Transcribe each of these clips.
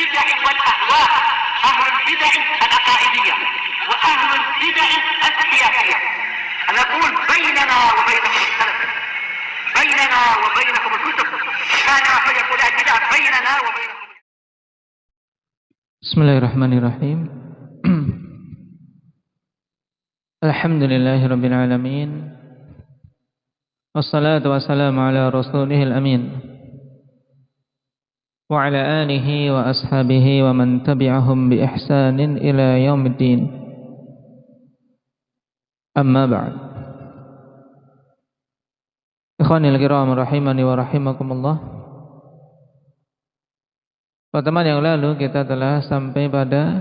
البدع والأهواء، أهل البدع العقائدية وأهل البدع السياسية. نقول بيننا وبينكم السلف، بيننا وبينكم الكتب، كان فيقول البدع بيننا وبينكم. Bismillahirrahmanirrahim. Alhamdulillahirabbil alamin. Wassalatu wassalamu ala rasulihil amin. Wa ala alihi wa ashabihi wa man tabi'ahum bi ihsanin ila yaumiddin. Amma ba'd. Ikhwanil kiram rahimani wa rahimakumullah. Pertemuan yang lalu kita telah sampai pada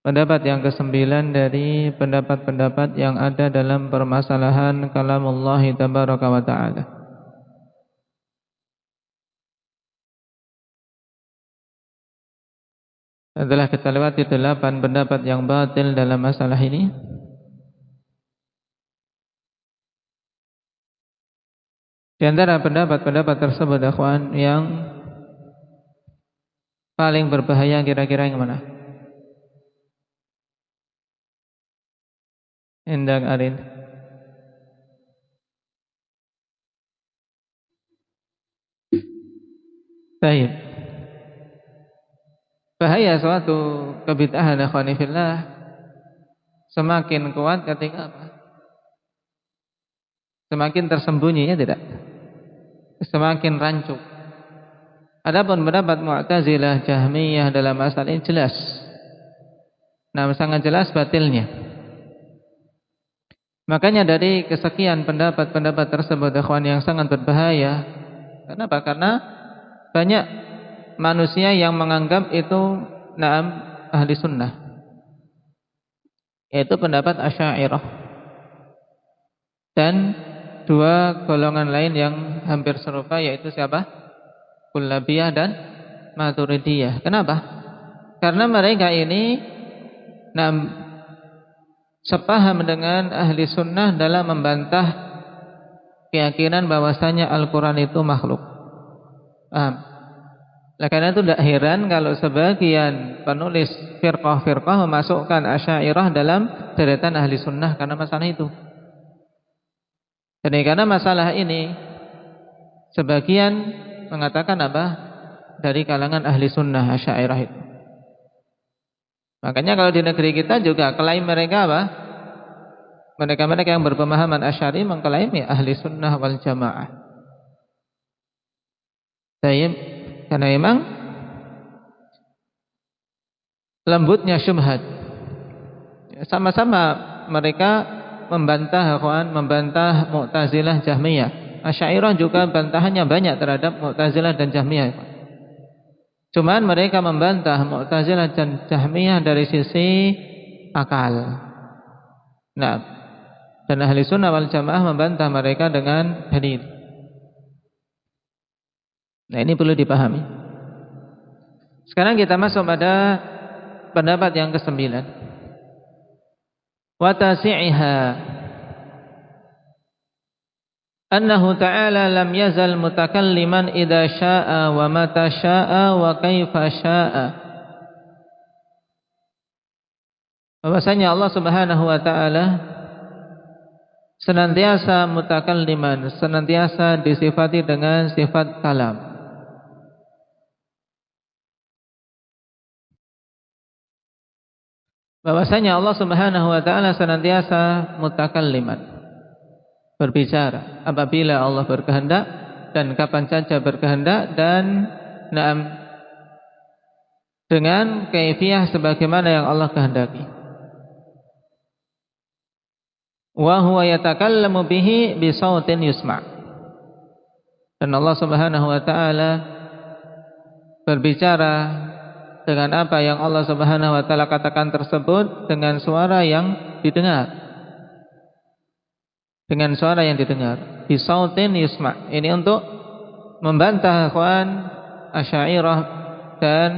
pendapat yang ke-9 dari pendapat-pendapat yang ada dalam permasalahan kalamullah tabaraka wa ta'ala. Setelah kita lewati 8 pendapat yang batil dalam masalah ini, di antara pendapat-pendapat tersebut akhwan, yang paling berbahaya kira-kira yang mana? Endang Arin. Baik. Bahaya suatu kebid'ahan akhwani fillah semakin kuat ketika apa? Semakin tersembunyi, ya tidak? Semakin rancu. Adapun pendapat Mu'tazilah, Jahmiyah dalam masalah ini jelas. Nah, sangat jelas batilnya. Makanya dari kesekian pendapat-pendapat tersebut ikhwan yang sangat berbahaya. Kenapa? Karena banyak manusia yang menganggap itu ahli sunnah, yaitu pendapat Asy'ariyah dan dua golongan lain yang hampir serupa, yaitu siapa? Kullabiyah dan Maturidiyah. Kenapa? Karena mereka ini sepaham dengan ahli sunnah dalam membantah keyakinan bahwasanya Al-Quran itu makhluk. Karena itu tidak heran kalau sebagian penulis firqah-firqah memasukkan Asy'ariyah dalam deretan ahli sunnah karena masalah itu. Jadi karena masalah ini sebagian mengatakan apa? Dari kalangan ahli sunnah Asy'ariyah itu. Makanya kalau di negeri kita juga klaim mereka apa? Mereka-mereka yang berpemahaman Asy'ari mengklaim ya ahli sunnah wal jamaah. Baik, karena memang lembutnya syubhat. Sama-sama mereka membantah Mu'tazilah, Jahmiyah. Asy'ariyah juga bantahannya banyak terhadap Mu'tazilah dan Jahmiyah. Cuman mereka membantah Mu'tazilah dan Jahmiyah dari sisi akal. Nah, dan ahli sunnah wal jamaah membantah mereka dengan dalil. Nah, ini perlu dipahami. Sekarang kita masuk pada pendapat yang ke-9. Wa tasi'iha annahu ta'ala lam yazal mutakalliman idza syaa wa mata syaa wa kaifa syaa. Bahwasanya Allah Subhanahu wa taala senantiasa mutakalliman, senantiasa disifati dengan sifat kalam. Bahwasanya Allah Subhanahu wa taala senantiasa mutakalliman, berbicara apabila Allah berkehendak dan kapan saja berkehendak, dan dengan kaifiyah sebagaimana yang Allah kehendaki. Wa huwa yatakallamu bihi bi sautin yusma'. Dan Allah Subhanahu wa taala berbicara dengan apa yang Allah Subhanahu wa taala katakan tersebut dengan suara yang didengar. Dengan suara yang didengar, bisautin yusma'. Ini untuk membantah ikhwan Asy'ariyah dan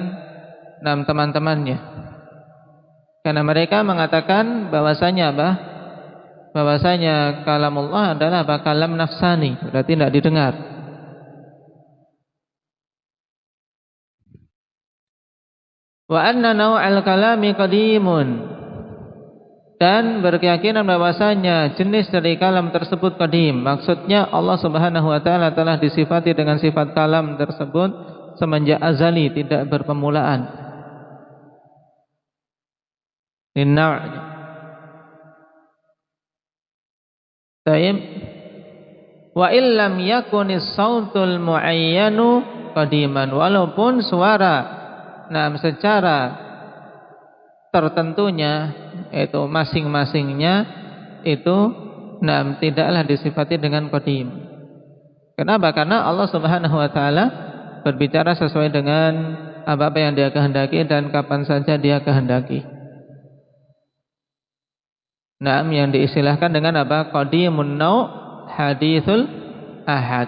teman-temannya. Karena mereka mengatakan bahwasanya apa? Bahwasanya kalamullah adalah apa? Kalam nafsani, berarti tidak didengar. Wa anna naw'al kalami qadimun, dan berkeyakinan bahwasanya jenis dari kalam tersebut qadim. Maksudnya Allah Subhanahu wa taala telah disifati dengan sifat kalam tersebut semenjak azali, tidak berpermulaan. Inna' Taib. Wa illam yakunis sautul muayyanu qadiman, walaupun suara secara tertentunya itu masing-masingnya itu tidaklah disifati dengan qadim. Kenapa? Karena Allah Subhanahu wa taala berbicara sesuai dengan apa yang Dia kehendaki dan kapan saja Dia kehendaki. Yang diistilahkan dengan apa? Qadimun nau', hadithul ahad.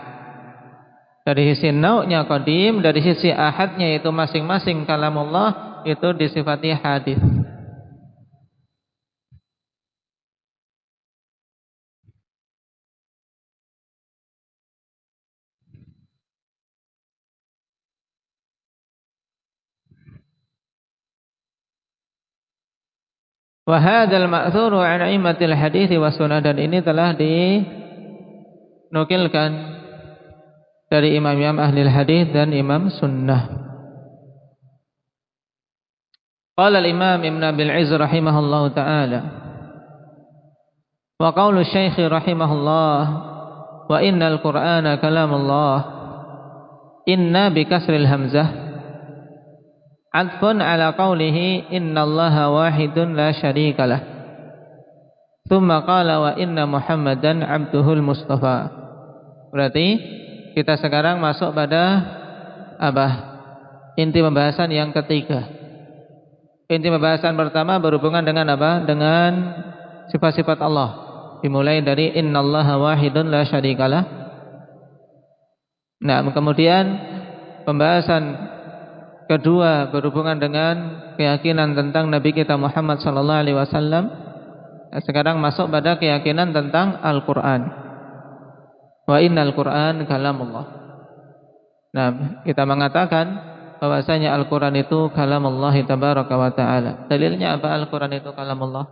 Dari sisi nau'nya qadim, dari sisi ahadnya itu masing-masing kalamullah itu disifati hadis. Wa hadzal ma'thuru 'an a'immatil hadits wa sunnah, dan ini telah dinukilkan dari imam-imam ahli hadis dan imam sunnah. Qala al-imam Ibn Abil Izz rahimahullahu ta'ala, wa qawlu syekh rahimahullah, wa innal qur'ana kalamullah, inna bi kasril hamzah atfun ala qawlihi innallaha wahidun la syarikalah. Thumma qala wa inna Muhammadan abduhul mustafa. Berarti kita sekarang masuk pada apa? Inti pembahasan yang ketiga. Inti pembahasan pertama berhubungan dengan apa? Dengan sifat-sifat Allah. Dimulai dari innallaha wahidun la syarikalah. Kemudian pembahasan kedua berhubungan dengan keyakinan tentang Nabi kita Muhammad sallallahu alaihi wasallam. Sekarang masuk pada keyakinan tentang Al-Qur'an. Wa innal Qur'an kalamullah. Kita mengatakan bahwasanya Al-Qur'an itu kalamullah tabaraka wa taala. Dalilnya apa Al-Qur'an itu kalamullah?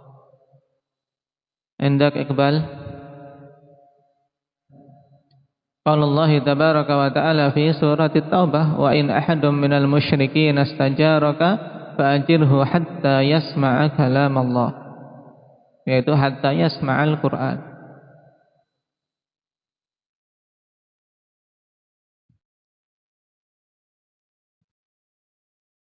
Indak Iqbal. Qala Allah tabaraka wa ta'ala fi surah At-Taubah, wa in ahadun minal musyrikin istajaraka fa'ajirhu hatta yasma'a kalam Allah, yaitu hatta yasma'al Qur'an.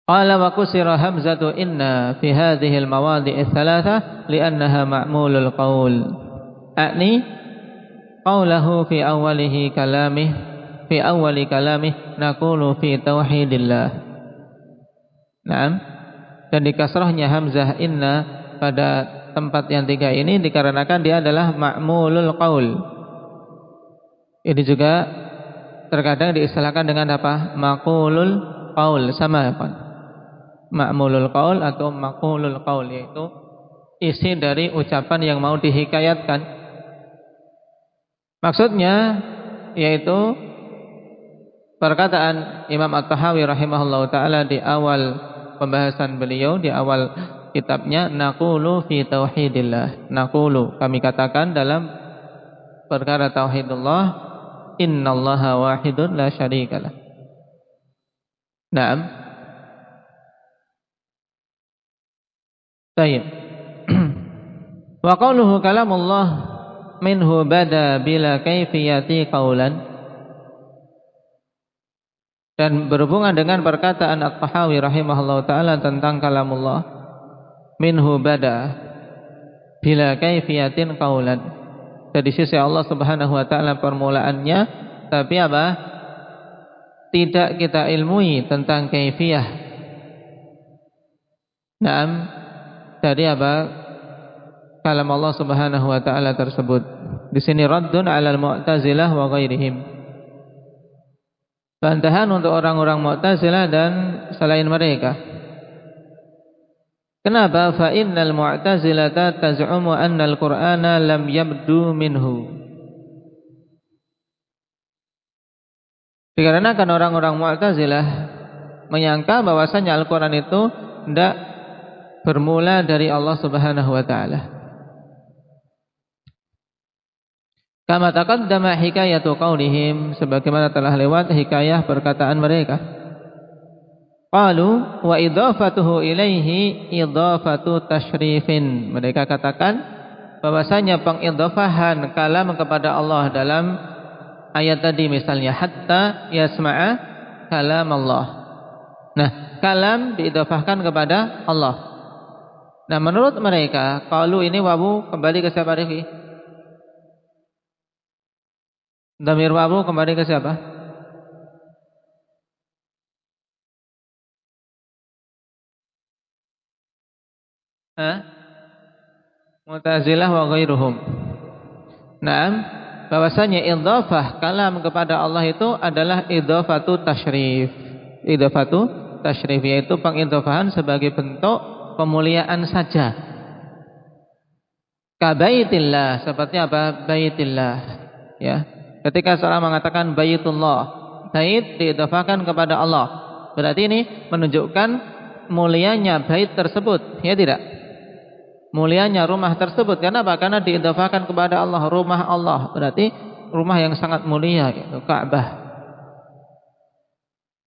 Qala wa kusira hamzatu inna fi hadhihi al-mawadi' ats-tsalatsa li'annaha ma'mulul qaul, a'ni qawlahu fi awwali kalamih naqulu fi tauhidillah. Dan dikasrahnya hamzah inna pada tempat yang tiga ini dikarenakan dia adalah ma'mulul qaul. Ini juga terkadang diistilahkan dengan apa? Maqulul qaul, sama kan? Ma'mulul qaul atau maqulul qaul, yaitu isi dari ucapan yang mau dihikayatkan. Maksudnya yaitu perkataan Imam At-Tahawi rahimahullahu taala di awal pembahasan beliau, di awal kitabnya, naqulu fi tauhidillah. Naqulu, kami katakan dalam perkara tauhidullah, innallaha wahidun la syarikalah. Baik. Wa qawluhu kalamullah minhu bada bila kaifiyati qaulan, dan berhubungan dengan perkataan At-Tahawi rahimahullah ta'ala tentang kalamullah, minhu bada bila kaifiyatin qaulan, dari sisi Allah subhanahu wa ta'ala permulaannya, tapi apa? Tidak kita ilmui tentang kaifiyah. Dari apa? Kalam Allah subhanahu wa ta'ala tersebut. Di sini raddun 'alal mu'tazilah wa ghairihim. Bantahan untuk orang-orang Mu'tazilah dan selain mereka. Kenapa? Fa innal mu'tazilata taz'umu anna al-Qur'ana lam yabdu minhu. Dikarenakan orang-orang Mu'tazilah menyangka bahwasanya Al-Qur'an itu tidak bermula dari Allah Subhanahu wa taala. Kama taqaddama hikayatu qaulihim, sebagaimana telah lewat hikayah perkataan mereka. Qalu wa idhafatuhu ilaihi idhafatu tasyrifin. Mereka katakan bahwasanya pengidhafahan kalam kepada Allah dalam ayat tadi misalnya hatta yasma'a kalam Allah. Nah, kalam diidhafahkan kepada Allah. Nah, menurut mereka qalu ini wawu kembali ke siapa, Rifki? Dhamir wawu kembali ke siapa? Mu'tazilah wa ghairuhum. Naam, bahwasanya idhafah kalam kepada Allah itu adalah idhafatu tasyrif. Idhafatu tasyrif yaitu pengidhafahan sebagai bentuk pemuliaan saja. Ka baitillah, seperti apa? Baitillah. Ya. Ketika seorang mengatakan baitullah, bait diidhafahkan kepada Allah. Berarti ini menunjukkan mulianya bait tersebut, ya tidak? Mulianya rumah tersebut. Kenapa? Karena diidhafahkan kepada Allah, rumah Allah. Berarti rumah yang sangat mulia, gitu, Ka'bah.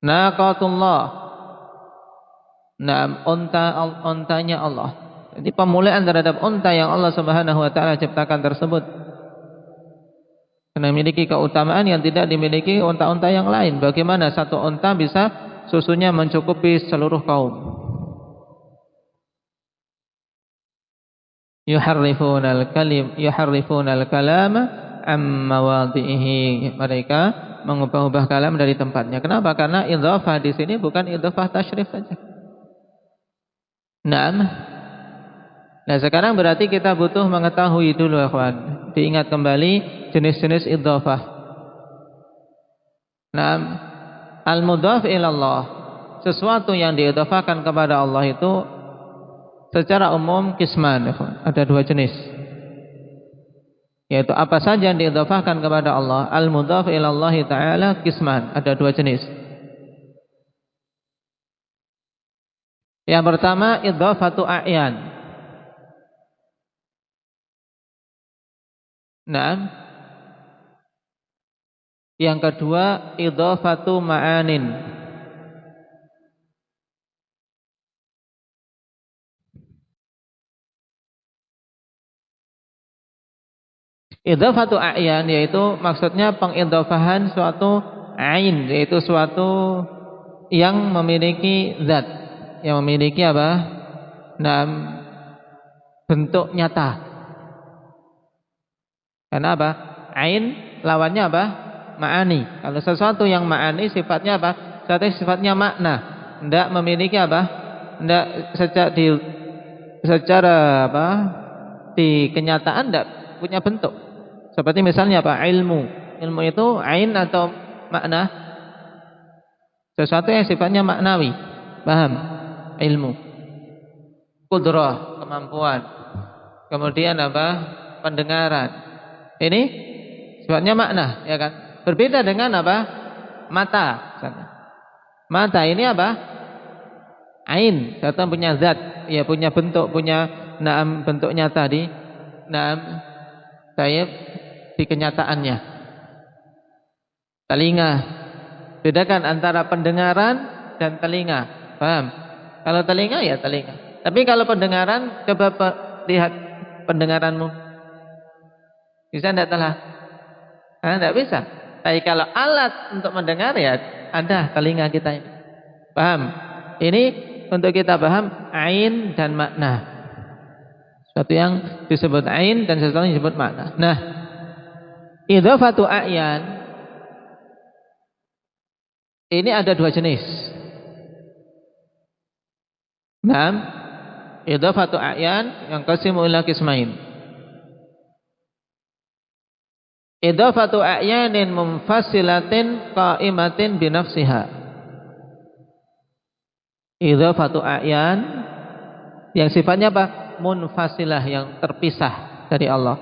Naqatullah. Nah, ontanya Allah. Jadi pemuliaan terhadap unta yang Allah Subhanahu wa taala ciptakan tersebut. Karena memiliki keutamaan yang tidak dimiliki unta-unta yang lain. Bagaimana satu unta bisa susunya mencukupi seluruh kaum? Yuharrifunal kalama amma wadhihi. Mereka mengubah-ubah kalam dari tempatnya. Kenapa? Karena idhafah di sini bukan idhafah tasyrif saja. Nah, sekarang berarti kita butuh mengetahui dulu, ikhwan. Diingat kembali jenis-jenis idhafah. Nah, al-mudhaf ilallah, sesuatu yang diidhafahkan kepada Allah itu secara umum qisman, ada dua jenis. Yaitu apa saja yang diidhafahkan kepada Allah, al-mudhaf ilallah ta'ala qisman, ada dua jenis. Yang pertama idhafatu a'yan. Nah, yang kedua idhafatu ma'anin. Idhafatu a'yan yaitu maksudnya pengidhafahan suatu ain, yaitu suatu yang memiliki zat, yang memiliki apa? Nah, bentuk nyata. Karena apa? Ain lawannya apa? Ma'ani. Kalau sesuatu yang ma'ani sifatnya apa? Sifatnya makna. Tidak memiliki apa? Tidak secara apa? Di kenyataan tidak punya bentuk. Seperti misalnya apa? Ilmu. Ilmu itu ain atau makna? Sesuatu yang sifatnya maknawi. Paham? Ilmu. Qudrah, kemampuan. Kemudian apa? Pendengaran. Ini sifatnya makna, ya kan? Berbeda dengan apa? Mata. Mata ini apa? Ain, serta punya zat, ya punya bentuk, punya bentuk nyata di di kenyataannya. Telinga. Bedakan antara pendengaran dan telinga. Paham? Kalau telinga ya telinga. Tapi kalau pendengaran, coba lihat pendengaranmu. Bisa tidak telah? Tidak bisa. Tapi kalau alat untuk mendengar ya ada telinga kita ini. Paham? Ini untuk kita paham ain dan makna. Sesuatu yang disebut ain dan sesuatu yang disebut makna. Nah, idhafatu a'yan ini ada dua jenis. Nah, idhafatu a'yan yang qasimu ila qismain. Idhafatu a'yanin munfasilatin qa'imatin binafsiha. Idhafatu a'yan yang sifatnya apa? Munfasilah, yang terpisah dari Allah.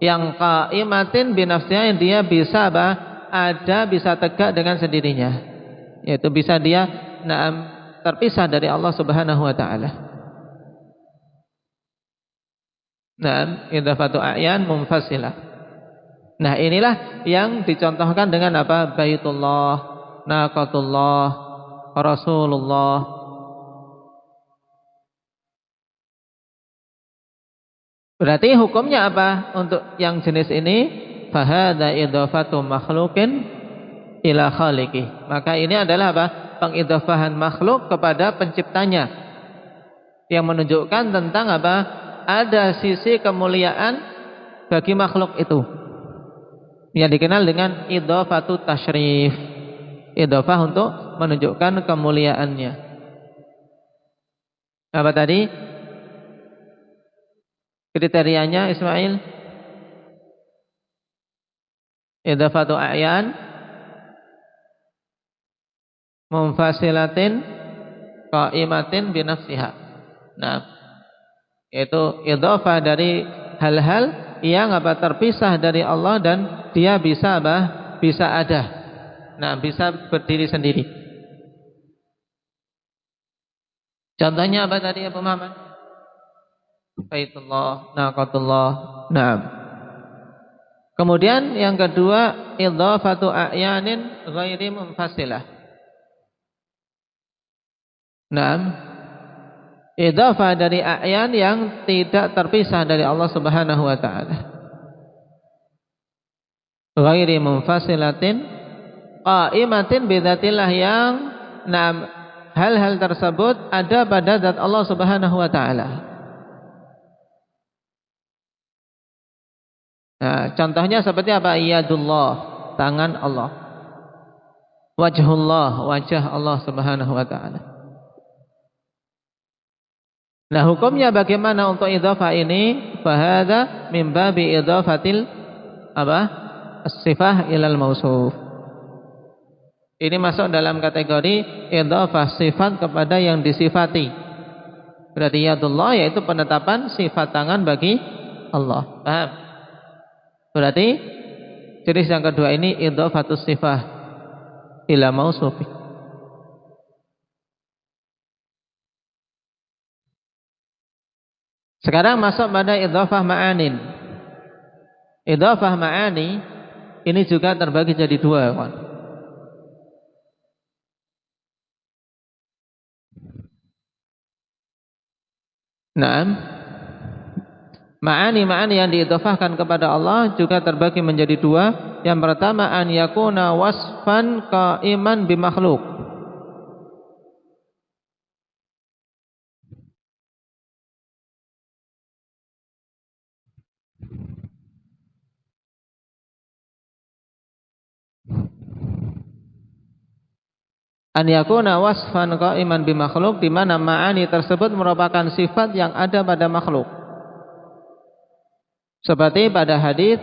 Yang qa'imatin binafsiha, yang dia bisa apa? Ada, bisa tegak dengan sendirinya. Yaitu bisa dia terpisah dari Allah Subhanahu wa taala. Dan idhafatu a'yan munfasilah. Nah, inilah yang dicontohkan dengan apa? Baitullah, naqatullah, Rasulullah. Berarti hukumnya apa untuk yang jenis ini? Fahadha idhafatu makhluqin ila khaliqih. Maka ini adalah apa? Pengidhafahan makhluk kepada penciptanya, yang menunjukkan tentang apa? Ada sisi kemuliaan bagi makhluk itu, yang dikenal dengan idhafatu tasyrif. Idhafah untuk menunjukkan kemuliaannya. Apa tadi kriterianya, Ismail? Idhafatu a'yan munfasilatin qaimatin binafsiha. Nah, yaitu idhafah dari hal-hal yang apa? Terpisah dari Allah dan dia bisa apa? Bisa ada. Nah, bisa berdiri sendiri. Contohnya apa tadi Abu Muhammad? Baitullah, naqatullah. Naam. Kemudian yang kedua, idhafatu a'yanin ghairi munfasilah. Naam. Idhafah dari a'yan yang tidak terpisah dari Allah Subhanahu wa taala. Ghairi munfasilatin qaimatin bidzatillah, yang naam, hal-hal tersebut ada pada zat Allah Subhanahu wa taala. Nah, contohnya seperti apa? Yadullah, tangan Allah. Wajhullah, wajah Allah Subhanahu wa taala. Nah, hukumnya bagaimana untuk idhafah ini? Fahadha min babi idhafatil apa? As-sifah ilal mausuf. Ini masuk dalam kategori idhafah sifat kepada yang disifati. Berarti yadullah yaitu penetapan sifat tangan bagi Allah. Paham? Berarti jenis yang kedua ini idhafatus sifah ila mausufi. Sekarang masuk pada idhafah ma'anin. Idhafah ma'ani ini juga terbagi jadi dua, kawan. Naam. Ma'ani yang diidhafahkan kepada Allah juga terbagi menjadi dua. Yang pertama, an yakuna wasfan qa'iman bimakhluk. An yakuna wasfan qa'iman bimakhluk, di mana ma'ani tersebut merupakan sifat yang ada pada makhluk. Seperti pada hadis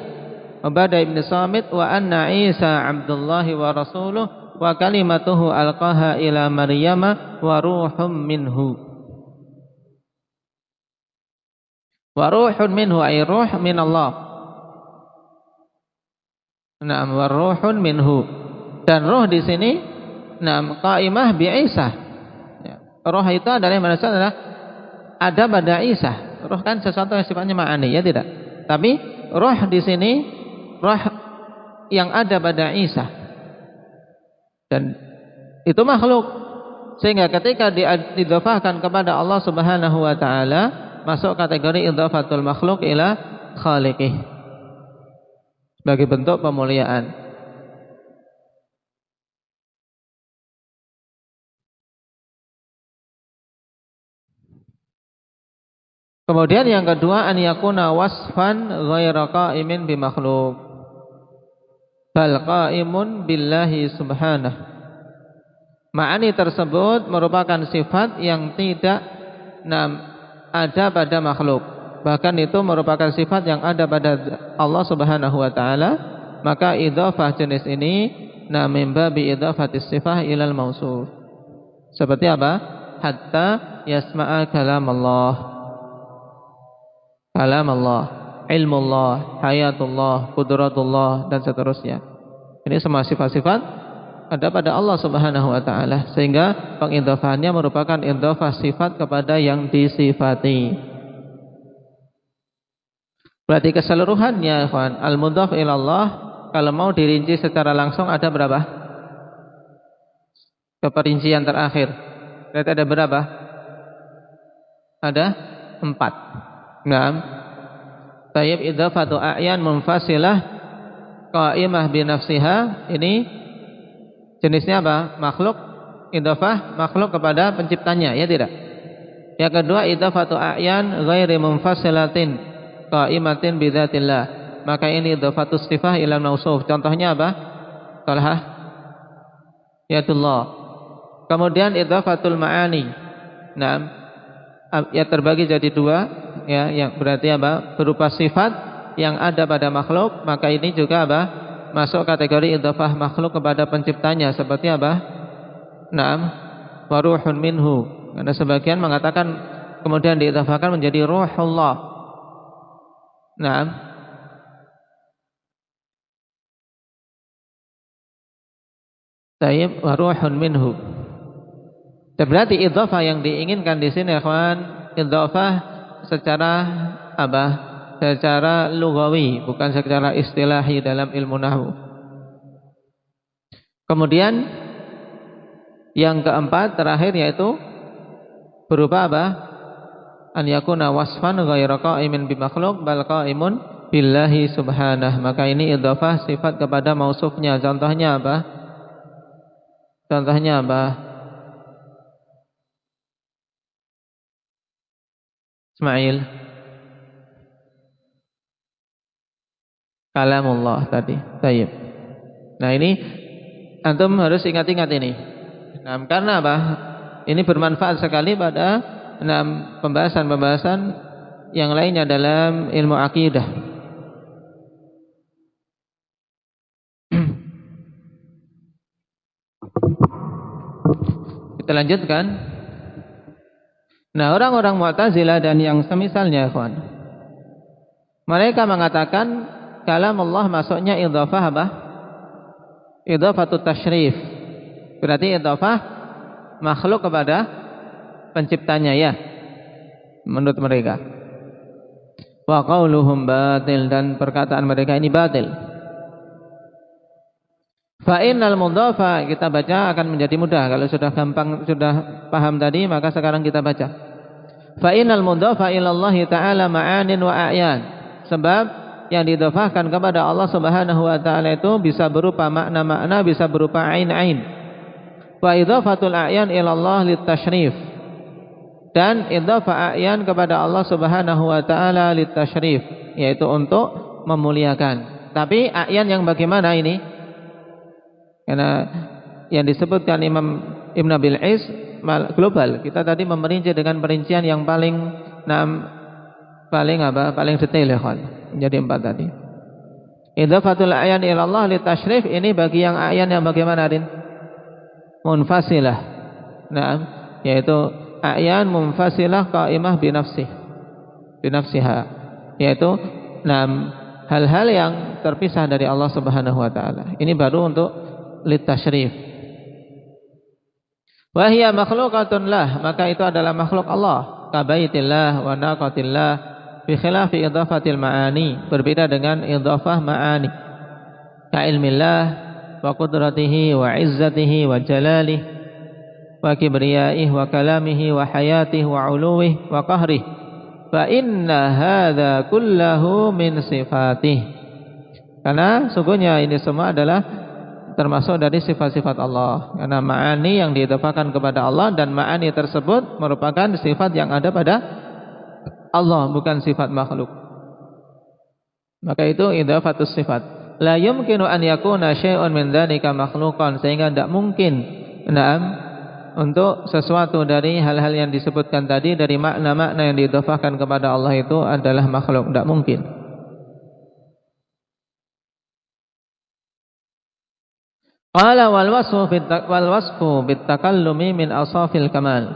Ubadah bin Samit, wa anna Isa Abdullah wa rasuluh wa kalimatuhu alqaha ila Maryama wa ruhum minhu. Wa ruhun minhu ay ruh min Allah. Naam, wa ruhun minhu. Dan ruh di sini naam qaimah bi Isa. Ya. Ruh itu adalah yang adalah ada pada Isa. Ruh kan sesuatu yang sifatnya ma'ani, ya tidak? Tapi ruh di sini ruh yang ada pada Isa. Dan itu makhluk. Sehingga ketika diidhafahkan kepada Allah Subhanahu wa taala, masuk kategori idhafatul makhluk ila khaliqih. Sebagai bentuk pemuliaan. Kemudian yang kedua, an yakuna wasfan ghaira qa'imin bi makhluk, bal qa'imun billahi subhanahu. Ma'ani tersebut merupakan sifat yang tidak ada pada makhluk, bahkan itu merupakan sifat yang ada pada Allah Subhanahu wa taala. Maka idhafah jenis ini min babi idhafatis sifah ilal mausuf. Seperti apa? Hatta yasma'a kalam Allah, kalam Allah, ilmu Allah, hayatullah, qudratullah, dan seterusnya. Ini semua sifat-sifat ada pada Allah Subhanahu wa taala, sehingga pengidhafahannya merupakan idhafah sifat kepada yang disifati. Berarti keseluruhannya ikhwan, al-mudhaf ilallah kalau mau dirinci secara langsung ada berapa? Keperincian terakhir. Berarti ada berapa? Ada 4. Naam. Tayyib idhafatu a'yan munfasilah qa'imah binafsiha, ini jenisnya apa? Makhluk, idhafah makhluk kepada penciptanya, ya tidak? Yang kedua, idhafatu a'yan ghairi munfasilatin qa'imatin bidzatillah, maka ini idhafatu sifah ila mausuf. Contohnya apa? Talha yatullah. Kemudian idhafatul ma'ani. Nah, ya terbagi jadi 2. Ya, yang berarti apa? Berupa sifat yang ada pada makhluk, maka ini juga apa? Masuk kategori idhafah makhluk kepada penciptanya, seperti apa? Naam, wa ruhun minhu. Karena sebagian mengatakan kemudian diidhafahkan menjadi ruhullah. Naam. Tayyib wa ruhun minhu. Berarti idhafah yang diinginkan di sini ikhwan, idhafah secara apa? Secara lughawi, bukan secara istilahi dalam ilmu nahwu. Kemudian yang keempat terakhir yaitu berupa apa? An yakuna wasfan ghairu qa'imin bi makhluk bal qa'imun billahi subhanahu. Maka ini idhafah sifat kepada mausufnya. Contohnya apa? Contohnya apa? Ismail, kalamullah tadi. Tayyib. Nah ini antum harus ingat-ingat ini. Nah, karena apa? Ini bermanfaat sekali pada pembahasan-pembahasan yang lainnya dalam ilmu akidah. Kita lanjutkan. Nah, orang-orang Mu'tazilah dan yang semisalnya, ikhwan, mereka mengatakan kalam Allah masuknya idhafah apa? Idhafatut tasyrif. Berarti idhafah makhluk kepada penciptanya, ya, menurut mereka. Wa qauluhum batil, dan perkataan mereka ini batil. Fa innal mudhafa, kita baca akan menjadi mudah. Kalau sudah gampang, sudah paham tadi, maka sekarang kita baca. Fa innal mudhafa ila Allah taala ma'anin wa a'yan. Sebab yang didhafahkan kepada Allah Subhanahu wa taala itu bisa berupa makna-makna, bisa berupa ain-ain. Wa idhafatul a'yan ila Allah litasyrif. Dan idhafah a'yan kepada Allah Subhanahu wa taala litasyrif, yaitu untuk memuliakan. Tapi a'yan yang bagaimana ini? Karena yang disebutkan Imam Ibn Abil Is global. Kita tadi memerinci dengan perincian yang paling paling detail ya kan. Menjadi 4 tadi. Idhafatul a'yan ila Allah li tasyrif, ini bagi yang a'yan yang bagaimana, Rin? Munfasilah. Naam, yaitu a'yan munfasilah qa'imah binafsiha. Yaitu hal-hal yang terpisah dari Allah Subhanahu wa taala. Ini baru untuk litasyrif. Wa hiya makhluqatun lah, maka itu adalah makhluk Allah. Kabaitillah wa naqatillah bi khilafi idhafatil ma'ani, berbeda dengan idhafah ma'ani. Ka ilmillah wa qudratihi wa izzatihi wa jalalihi wa kibriyaihi wa kalamihi wa hayatihi wa uluwihi wa qahrihi. Fa inna hadza kullahu min sifatih. Karena sungguhnya ini semua adalah termasuk dari sifat-sifat Allah. Karena ma'ani yang diidhafahkan kepada Allah, dan ma'ani tersebut merupakan sifat yang ada pada Allah, bukan sifat makhluk. Maka itu idhafatus sifat. La yumkinu an yakuna syai'un min dzalika makhluqan, sehingga tidak mungkin untuk sesuatu dari hal-hal yang disebutkan tadi, dari makna-makna yang diidhafahkan kepada Allah itu adalah makhluk, tidak mungkin. Qala wal wasfu bitakallumi min asafil kamal.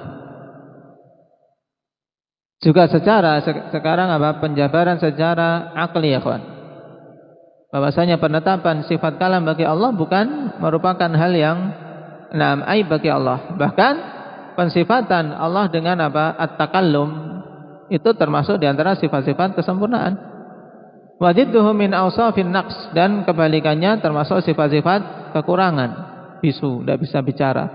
Juga sekarang penjabaran secara akli ya kawan. bahwasanya penetapan sifat kalam bagi Allah bukan merupakan hal yang aib bagi Allah. Bahkan pensifatan Allah dengan at-takallum itu termasuk di antara sifat-sifat kesempurnaan. Wa didduhu min awsafin naqs, dan kebalikannya termasuk sifat-sifat kekurangan, bisu, tidak bisa bicara.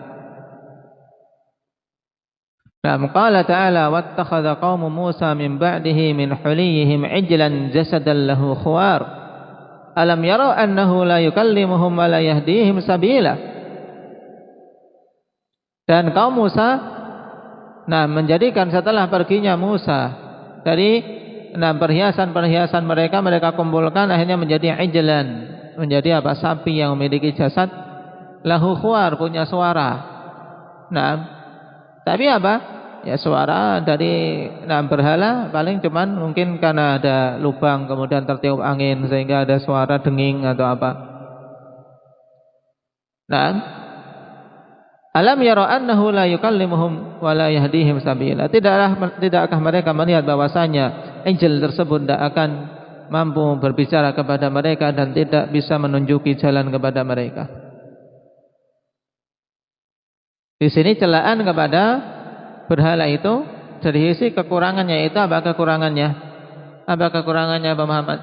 Qala ta'ala wattakhadha qaumu Musa min ba'dihi min huliyihim ijlan jasadan lahu khuwar alam yarau annahu la yukallimuhum wa la yahdihim sabila. Dan kaum Musa menjadikan setelah perginya Musa dari perhiasan-perhiasan mereka kumpulkan akhirnya menjadi ijlan, menjadi sapi yang memiliki jasad lahu khuwar, punya suara. Tapi ya suara dari berhala paling cuman mungkin karena ada lubang kemudian tertiup angin sehingga ada suara denging atau apa. Alam yara annahu la yukallimuhum wa la yahdihim sabila. Tidakkah mereka melihat bahwasanya angel tersebut tidak akan mampu berbicara kepada mereka dan tidak bisa menunjuki jalan kepada mereka. Di sini celaan kepada berhala itu dari sisi kekurangannya itu apa kekurangannya? Apa kekurangannya Pak Muhammad?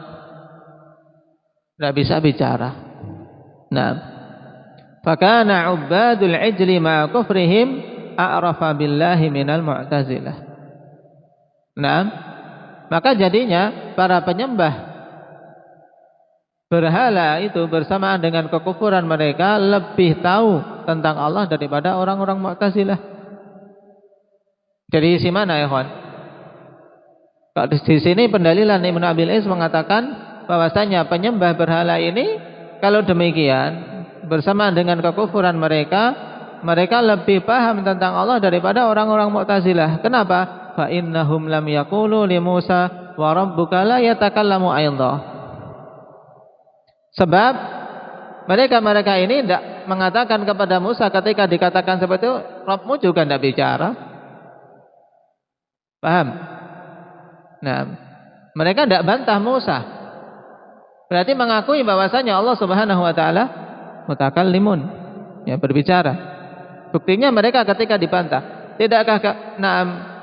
Tidak bisa bicara. Fakana ubadul ijli ma'a kufrihim a'rafa billahi minal mu'tazilah. Maka jadinya para penyembah berhala itu bersamaan dengan kekufuran mereka lebih tahu tentang Allah daripada orang-orang Mu'tazilah. Dari sisi mana ya kawan? Di sini pendalilan Ibnu Abil Is mengatakan bahwasanya penyembah berhala ini kalau demikian bersamaan dengan kekufuran mereka lebih paham tentang Allah daripada orang-orang Mu'tazilah. Kenapa? Fa innahum lam yaqulu li Musa wa rabbuka la yatakallamu aidha. Sebab mereka ini tidak mengatakan kepada Musa ketika dikatakan seperti itu, Rabbmu juga tidak bicara. Paham? Mereka tidak bantah Musa. Berarti mengakui bahwasanya Allah Subhanahu wa taala mutakallimun, ya, berbicara. Buktinya mereka ketika dibantah, tidakkah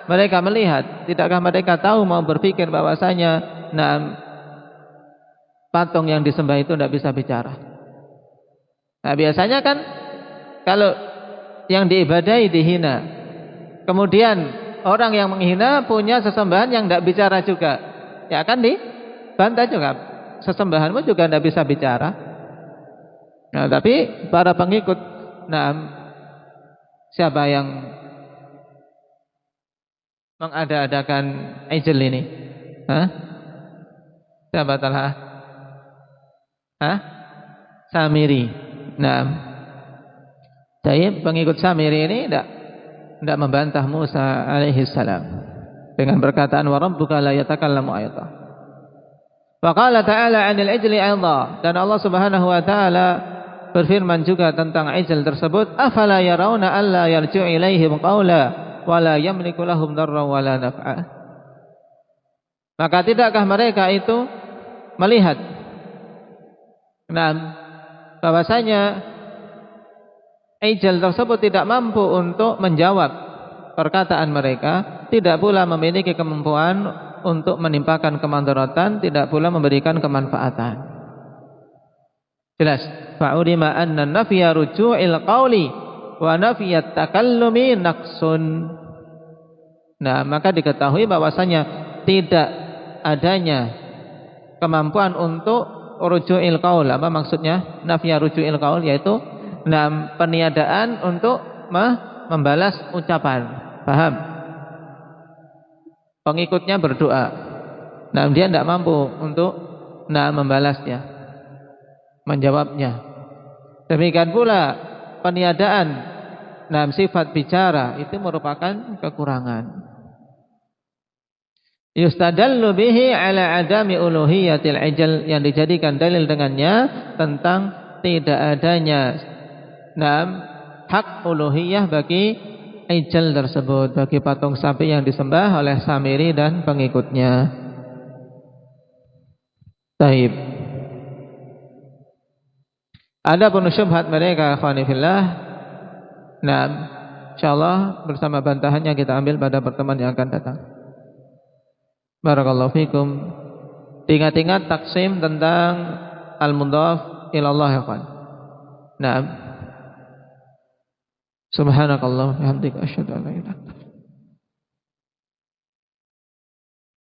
mereka melihat, tidakkah mereka tahu mau berpikir bahwasanya patung yang disembah itu tidak bisa bicara. Biasanya kan kalau yang diibadahi dihina, kemudian orang yang menghina punya sesembahan yang tidak bicara juga, ya akan dibantah juga. Sesembahanmu juga tidak bisa bicara. Tapi para pengikut, siapa yang mengada-adakan ijl ini? Siapa Talha? Samiri. Jadi pengikut Samiri ini tidak membantah Musa alaihi salam dengan perkataan wa rabbuka la yatakallamu ayata. Wa qala ta'ala 'anil ijli aidha, dan Allah Subhanahu wa taala berfirman juga tentang ijl tersebut, afala yarawna alla yarji'u ilaihim qawla wa la yamliku lahum darran wa la naf'a. Maka tidakkah mereka itu melihat bahwasanya ijl tersebut tidak mampu untuk menjawab perkataan mereka, tidak pula memiliki kemampuan untuk menimpakan kemandaratan, tidak pula memberikan kemanfaatan. Jelas. Fa'ulima anna nafya ruju'il qawli wa nafiyat takallumi naqsun. Maka diketahui bahwasanya tidak adanya kemampuan untuk ruju'il qaul. Apa maksudnya? Nafya ruju'il qaul yaitu peniadaan untuk membalas ucapan. Paham? Pengikutnya berdoa, dia tidak mampu untuk membalasnya, menjawabnya. Demikian pula peniadaan sifat bicara itu merupakan kekurangan. Yustadallu bihi ala adami uluhiyatil ijl, yang dijadikan dalil dengannya tentang tidak adanya hak uluhiyah bagi ijl tersebut, bagi patung sapi yang disembah oleh Samiri dan pengikutnya. Taib. Adapun syubhat mereka ikhwani fillah, nah insyaallah bersama bantahannya kita ambil pada pertemuan yang akan datang. Barakallahu fikum. Ingat-ingat taksim tentang al-mudhaf ilallah ya ikhwan. Naam. Subhanakallah wa bihamdika asyhadu an la ilaha illa anta